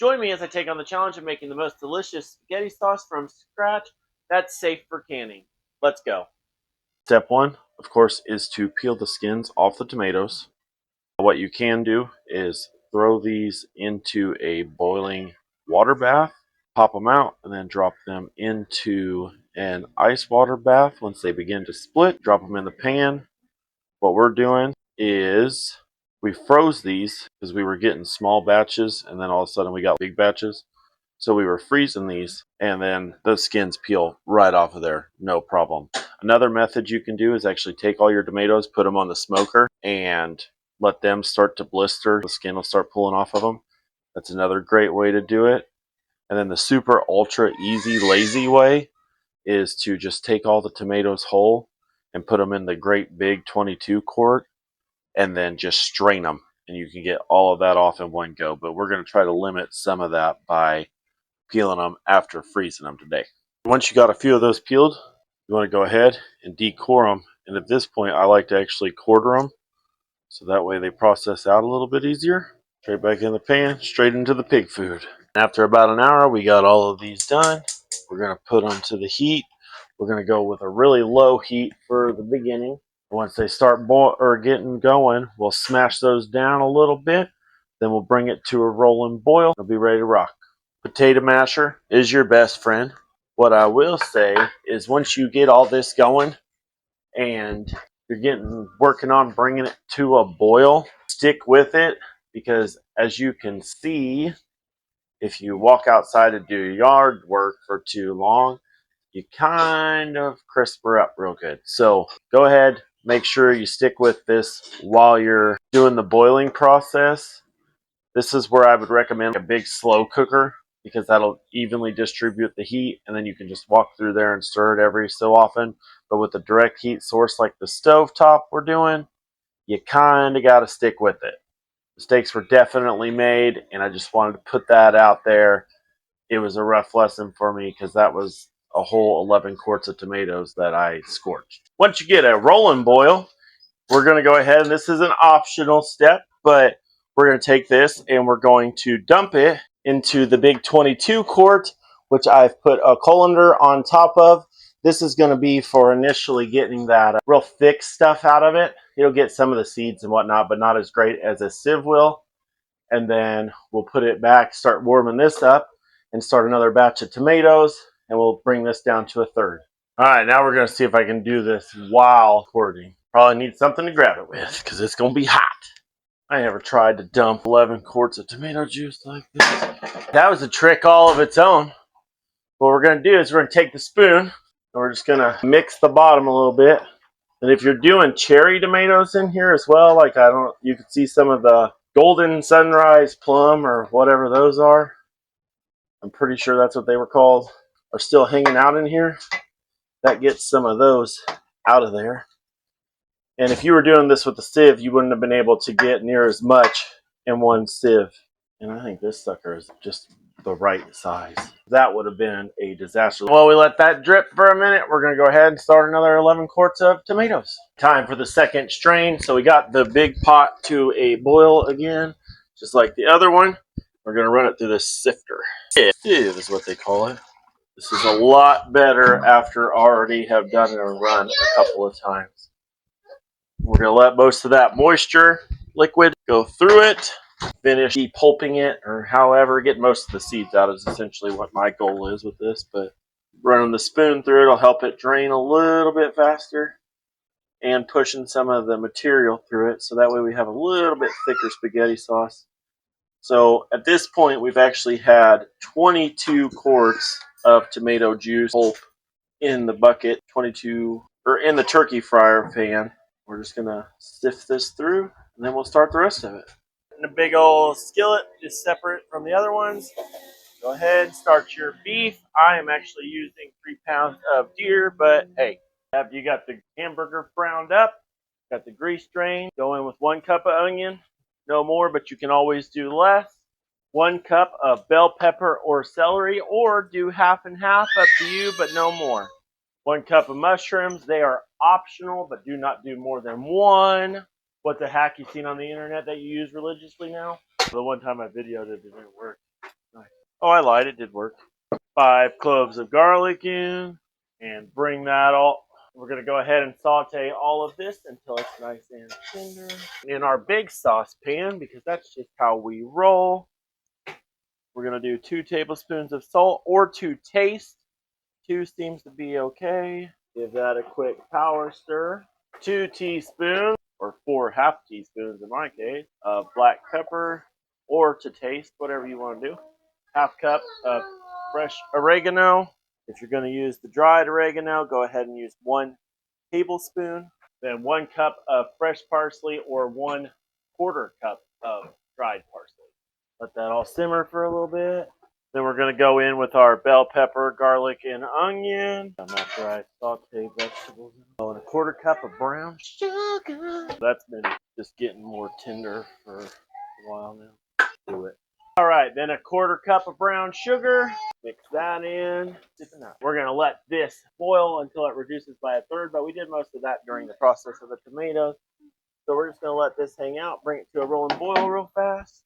Join me as I take on the challenge of making the most delicious spaghetti sauce from scratch that's safe for canning. Let's go. Step one, of course, is to peel the skins off the tomatoes. What you can do is throw these into a boiling water bath, pop them out, and then drop them into an ice water bath. Once they begin to split, drop them in the pan. What we're doing is we froze these because we were getting small batches, and then all of a sudden we got big batches. So we were freezing these, and then the skins peel right off of there, no problem. Another method you can do is actually take all your tomatoes, put them on the smoker, and let them start to blister. The skin will start pulling off of them. That's another great way to do it. And then the super ultra easy lazy way is to just take all the tomatoes whole and put them in the great big 22 quart and then just strain them, and you can get all of that off in one go. But we're going to try to limit some of that by peeling them after freezing them today. Once you got a few of those peeled, you want to go ahead and decore them. And at this point, I like to actually quarter them, so that way they process out a little bit easier. Straight back in the pan, straight into the pig food. After about an hour, we got all of these done. We're going to put them to the heat. We're going to go with a really low heat for the beginning. Once they start getting going, we'll smash those down a little bit. Then we'll bring it to a rolling boil. It'll be ready to rock. Potato masher is your best friend. What I will say is once you get all this going and you're working on bringing it to a boil, stick with it, because as you can see, if you walk outside to do yard work for too long, you kind of crisp her up real good. So go ahead, make sure you stick with this while you're doing the boiling process. This is where I would recommend a big slow cooker, because that'll evenly distribute the heat, and then you can just walk through there and stir it every so often. But with a direct heat source like the stovetop we're doing, you kind of got to stick with it. Mistakes were definitely made, and I just wanted to put that out there. It was a rough lesson for me because that was a whole 11 quarts of tomatoes that I scorched. Once you get a rolling boil, we're going to go ahead, and this is an optional step, but we're going to take this and we're going to dump it into the big 22 quart, which I've put a colander on top of. This is going to be for initially getting that real thick stuff out of it. It'll get some of the seeds and whatnot, but not as great as a sieve will. And then we'll put it back, start warming this up, and start another batch of tomatoes, and we'll bring this down to a third. All right, now we're going to see if I can do this while quarting. Probably need something to grab it with because it's going to be hot. I never tried to dump 11 quarts of tomato juice like this. That was a trick all of its own. What we're going to do is we're going to take the spoon and we're just going to mix the bottom a little bit. And if you're doing cherry tomatoes in here as well, like you can see some of the golden sunrise plum or whatever those are. I'm pretty sure that's what they were called, are still hanging out in here. That gets some of those out of there. And if you were doing this with a sieve, you wouldn't have been able to get near as much in one sieve. And I think this sucker is just the right size. That would have been a disaster. While we let that drip for a minute, we're going to go ahead and start another 11 quarts of tomatoes. Time for the second strain. So we got the big pot to a boil again, just like the other one. We're going to run it through the sifter. Sieve is what they call it. This is a lot better after already have done it and run a couple of times. We're going to let most of that moisture liquid go through it. Finish pulping it, or however, get most of the seeds out is essentially what my goal is with this. But running the spoon through it will help it drain a little bit faster, and pushing some of the material through it, so that way we have a little bit thicker spaghetti sauce. So at this point, we've actually had 22 quarts of tomato juice pulp in the bucket, 22, or in the turkey fryer pan. We're just gonna sift this through, and then we'll start the rest of it. In a big old skillet, just separate from the other ones. Go ahead, start your beef. I am actually using 3 pounds of deer, but hey, after you got the hamburger browned up, got the grease drained, go in with 1 cup of onion, no more, but you can always do less. 1 cup of bell pepper or celery, or do half and half, up to you, but no more. 1 cup of mushrooms. They are optional, but do not do more than 1. What the hack you seen on the internet that you use religiously now? The one time I videoed it, it didn't work. Oh, I lied. It did work. 5 cloves of garlic in, and bring that all. We're going to go ahead and saute all of this until it's nice and tender. In our big saucepan, because that's just how we roll, we're going to do 2 tablespoons of salt, or to taste. 2 seems to be okay. Give that a quick power stir. 2 teaspoons, or 4 half teaspoons in my case, of black pepper, or to taste, whatever you want to do. Half cup of fresh oregano. If you're going to use the dried oregano, go ahead and use 1 tablespoon. Then 1 cup of fresh parsley, or 1/4 cup of dried parsley. Let that all simmer for a little bit. Then we're going to go in with our bell pepper, garlic, and onion. After I saute vegetables. And 1/4 cup of brown sugar. That's been just getting more tender for a while now. Do it. All right, then 1/4 cup of brown sugar. Mix that in. We're going to let this boil until it reduces by 1/3, but we did most of that during the process of the tomatoes. So we're just going to let this hang out, bring it to a rolling boil real fast.